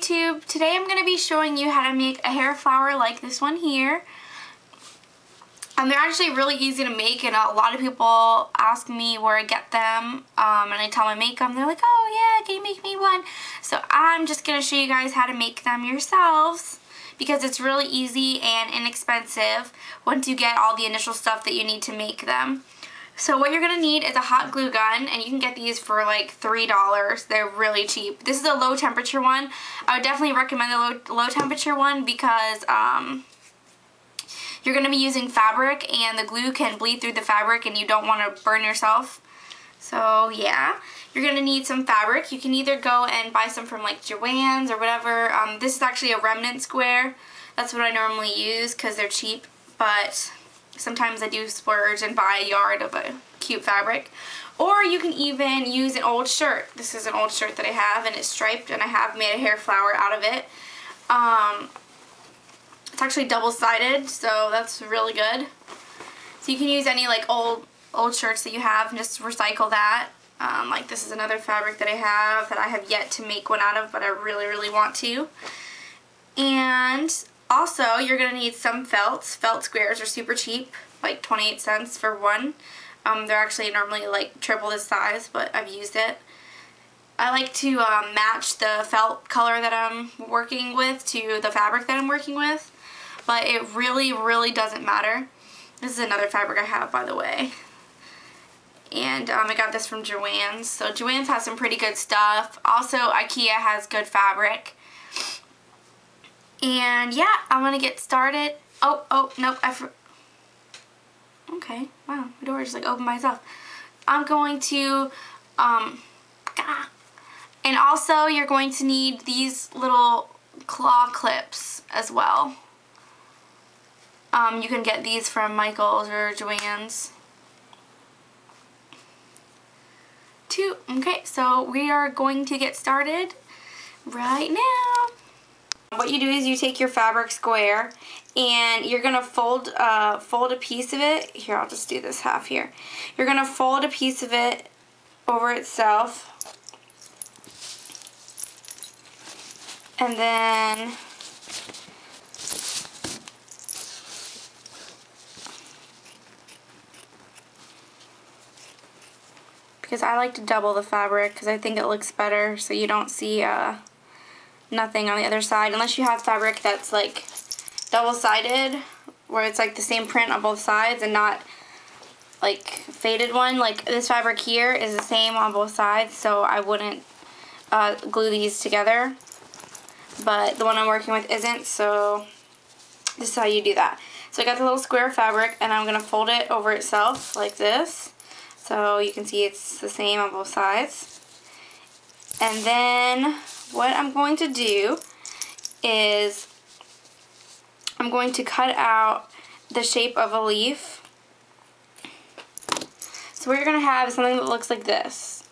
YouTube. Today I'm going to be showing you how to make a hair flower like this one here. They're actually really easy to make, and a lot of people ask me where I get them, and I tell them I make them. They're like, oh yeah, can you make me one? So I'm just going to show you guys how to make them yourselves, because it's really easy and inexpensive once you get all the initial stuff that you need to make them. So what you're going to need is a hot glue gun, and you can get these for like $3. They're really cheap. This is a low temperature one. I would definitely recommend the low temperature one because you're going to be using fabric, and the glue can bleed through the fabric and you don't want to burn yourself. So yeah, you're going to need some fabric. You can either go and buy some from like Joann's or whatever. This is actually a remnant square. That's what I normally use because they're cheap, but sometimes I do splurge and buy a yard of a cute fabric. Or you can even use an old shirt. This is an old shirt that I have, and it's striped, and I have made a hair flower out of it. It's actually double-sided, so that's really good. So you can use any like old shirts that you have and just recycle that. Like this is another fabric that I have yet to make one out of, but I really, really want to. And also, you're going to need some felts. Felt squares are super cheap, like 28 cents for one. They're actually normally like triple this size, but I've used it. I like to match the felt color that I'm working with to the fabric that I'm working with, but it really, really doesn't matter. This is another fabric I have, by the way. And I got this from Joann's. So Joann's has some pretty good stuff. Also, IKEA has good fabric. And yeah, I'm going to get started. Oh, nope. Okay, wow, my door just like opened by itself. I'm going to, and also you're going to need these little claw clips as well. You can get these from Michael's or Joann's. Okay, so we are going to get started right now. What you do is you take your fabric square and you're going to fold a piece of it. Here, I'll just do this half here. You're going to fold a piece of it over itself. And then because I like to double the fabric because I think it looks better so you don't see nothing on the other side, unless you have fabric that's like double-sided where it's like the same print on both sides and not like faded one. Like this fabric here is the same on both sides, so I wouldn't glue these together, but the one I'm working with isn't, so this is how you do that. So I got the little square fabric and I'm going to fold it over itself like this so you can see it's the same on both sides. And then what I'm going to do is I'm going to cut out the shape of a leaf. So what you're going to have is something that looks like this.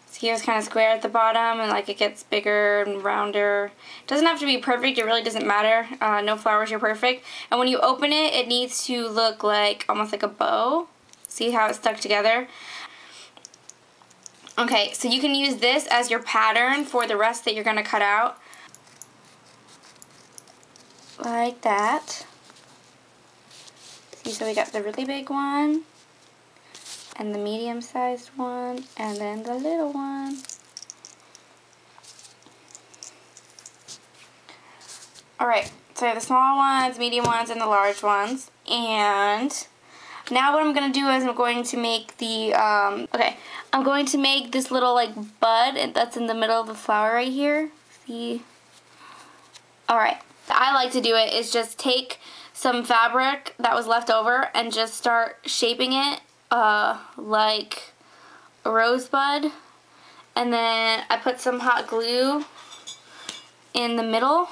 So here's kind of square at the bottom, and like it gets bigger and rounder. It doesn't have to be perfect, it really doesn't matter. No flowers are perfect. And when you open it, it needs to look like almost like a bow. See how it's stuck together? Okay, so you can use this as your pattern for the rest that you're going to cut out. Like that. See, so we got the really big one, and the medium-sized one, and then the little one. Alright, so I have the small ones, medium ones, and the large ones. And now what I'm going to do is I'm going to make the, I'm going to make this little like bud that's in the middle of the flower right here. See? Alright, I like to do it is just take some fabric that was left over and just start shaping it like a rosebud. And then I put some hot glue in the middle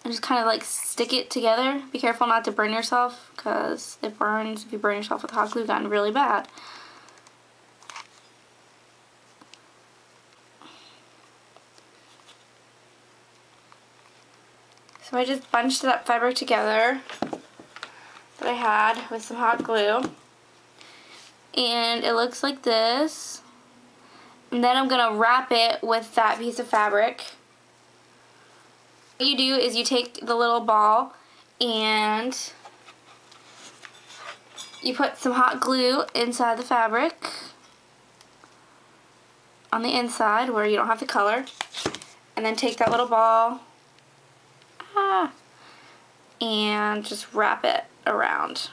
and just kind of like stick it together. Be careful not to burn yourself because it burns if you burn yourself with a hot glue gun really bad. So I just bunched that fabric together that I had with some hot glue. And it looks like this. And then I'm going to wrap it with that piece of fabric. What you do is you take the little ball and you put some hot glue inside the fabric on the inside where you don't have the color, and then take that little ball and just wrap it around.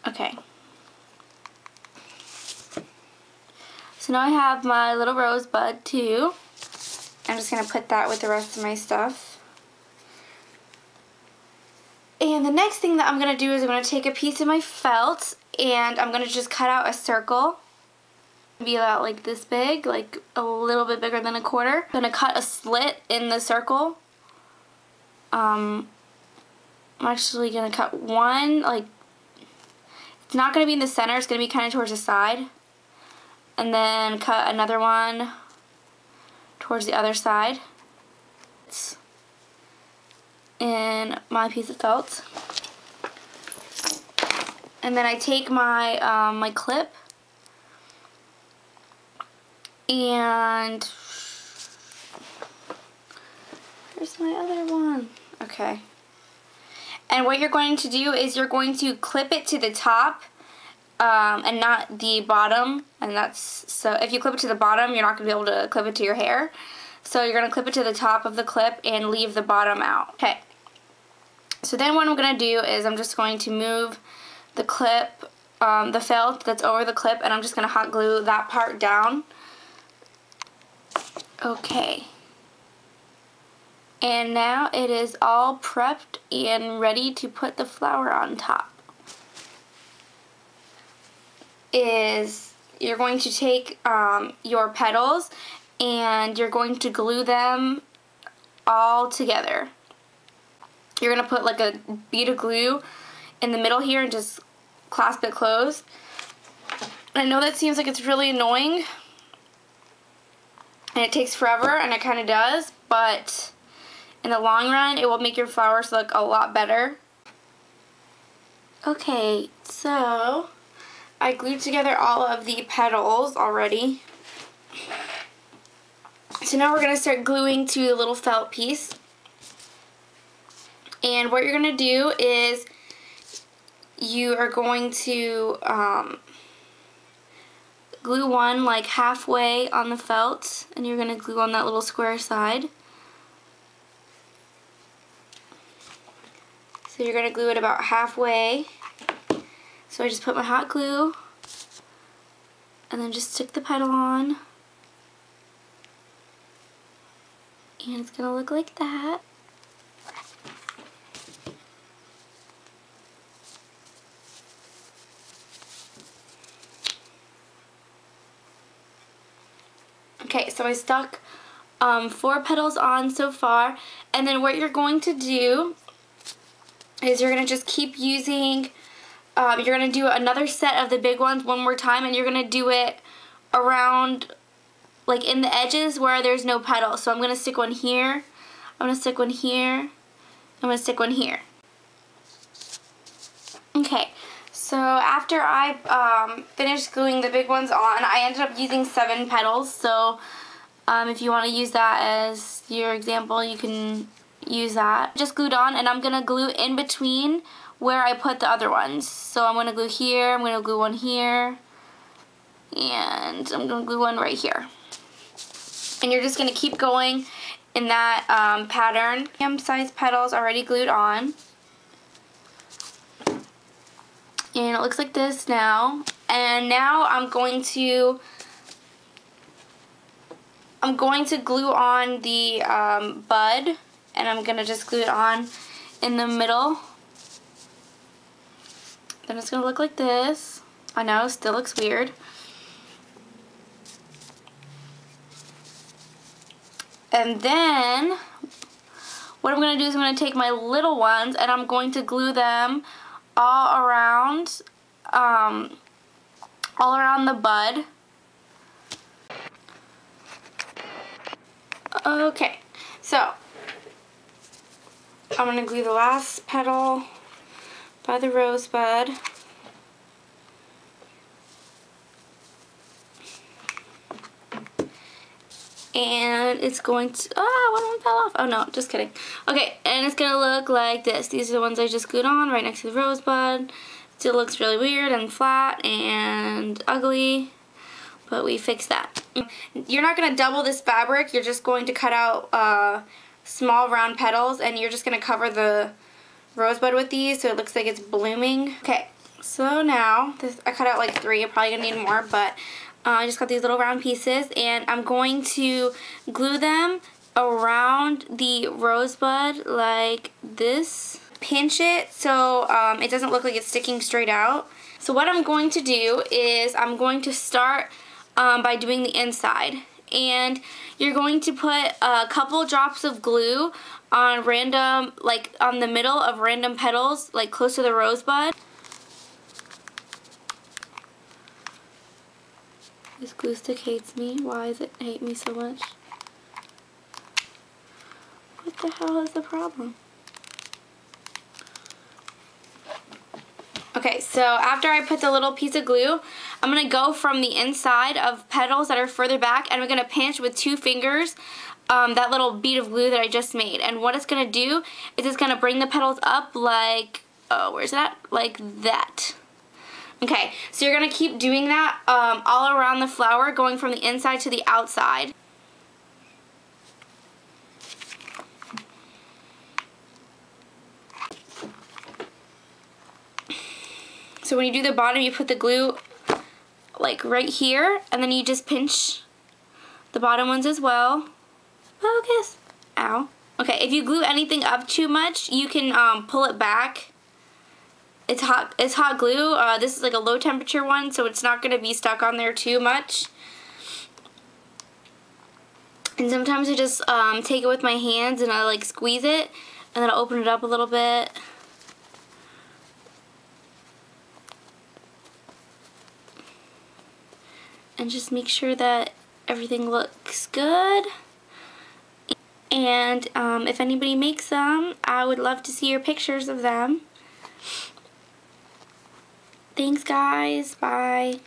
Okay. So now I have my little rosebud too. I'm just going to put that with the rest of my stuff. And the next thing that I'm going to do is I'm going to take a piece of my felt and I'm going to just cut out a circle. Be about like this big, like a little bit bigger than a quarter. I'm going to cut a slit in the circle. I'm actually going to cut one, like, it's not going to be in the center, it's going to be kind of towards the side. And then cut another one towards the other side. It's in my piece of felt. And then I take my my clip and where's my other one? Okay. And what you're going to do is you're going to clip it to the top and not the bottom. And that's, so if you clip it to the bottom, you're not going to be able to clip it to your hair. So you're going to clip it to the top of the clip and leave the bottom out. Okay. So then what I'm going to do is I'm just going to move the clip, the felt that's over the clip, and I'm just going to hot glue that part down. Okay. And now it is all prepped and ready to put the flower on top. You're going to take your petals and you're going to glue them all together. You're going to put like a bead of glue in the middle here and just clasp it closed. And I know that seems like it's really annoying and it takes forever, and it kind of does, but in the long run it will make your flowers look a lot better. Okay, so I glued together all of the petals already. So now we're going to start gluing to the little felt piece. And what you're going to do is you are going to glue one like halfway on the felt, and you're going to glue on that little square side. So you're going to glue it about halfway. So I just put my hot glue and then just stick the petal on. And it's going to look like that. Okay, so I stuck 4 petals on so far, and then what you're going to do is you're going to just keep using, you're going to do another set of the big ones one more time, and you're going to do it around, like in the edges where there's no petal. So I'm going to stick one here, I'm going to stick one here, I'm going to stick one here. Okay. So after I finished gluing the big ones on, I ended up using 7 petals. So if you want to use that as your example, you can use that. Just glued on, and I'm going to glue in between where I put the other ones. So I'm going to glue here, I'm going to glue one here, and I'm going to glue one right here. And you're just going to keep going in that pattern. Medium-sized petals already glued on. And it looks like this now. And now I'm going to glue on the bud, and I'm going to just glue it on in the middle. Then it's going to look like this. I know, still looks weird. And then what I'm going to do is I'm going to take my little ones and I'm going to glue them all around the bud. Okay, so I'm going to glue the last petal by the rosebud. And it's going to, one of them fell off. Oh no, just kidding. Okay, and it's gonna look like this. These are the ones I just glued on right next to the rosebud. Still looks really weird and flat and ugly, but we fixed that. You're not gonna double this fabric. You're just going to cut out small round petals, and you're just gonna cover the rosebud with these so it looks like it's blooming. Okay, so now I cut out like 3. I'm probably gonna need more, but I just got these little round pieces, and I'm going to glue them around the rosebud like this. Pinch it so it doesn't look like it's sticking straight out. So what I'm going to do is I'm going to start by doing the inside. And you're going to put a couple drops of glue on random, like on the middle of random petals, like close to the rosebud. This glue stick hates me. Why does it hate me so much? What the hell is the problem? Okay, so after I put the little piece of glue, I'm going to go from the inside of petals that are further back, and we're going to pinch with 2 fingers that little bead of glue that I just made. And what it's going to do is it's going to bring the petals up like, where's that? Like that. Okay, so you're going to keep doing that all around the flower, going from the inside to the outside. So when you do the bottom, you put the glue like right here, and then you just pinch the bottom ones as well. Focus. Ow. Okay, if you glue anything up too much, you can pull it back. It's hot glue. This is like a low temperature one, so it's not going to be stuck on there too much. And sometimes I just take it with my hands and I like squeeze it, and then I'll open it up a little bit. And just make sure that everything looks good. And if anybody makes them, I would love to see your pictures of them. Thanks guys, bye.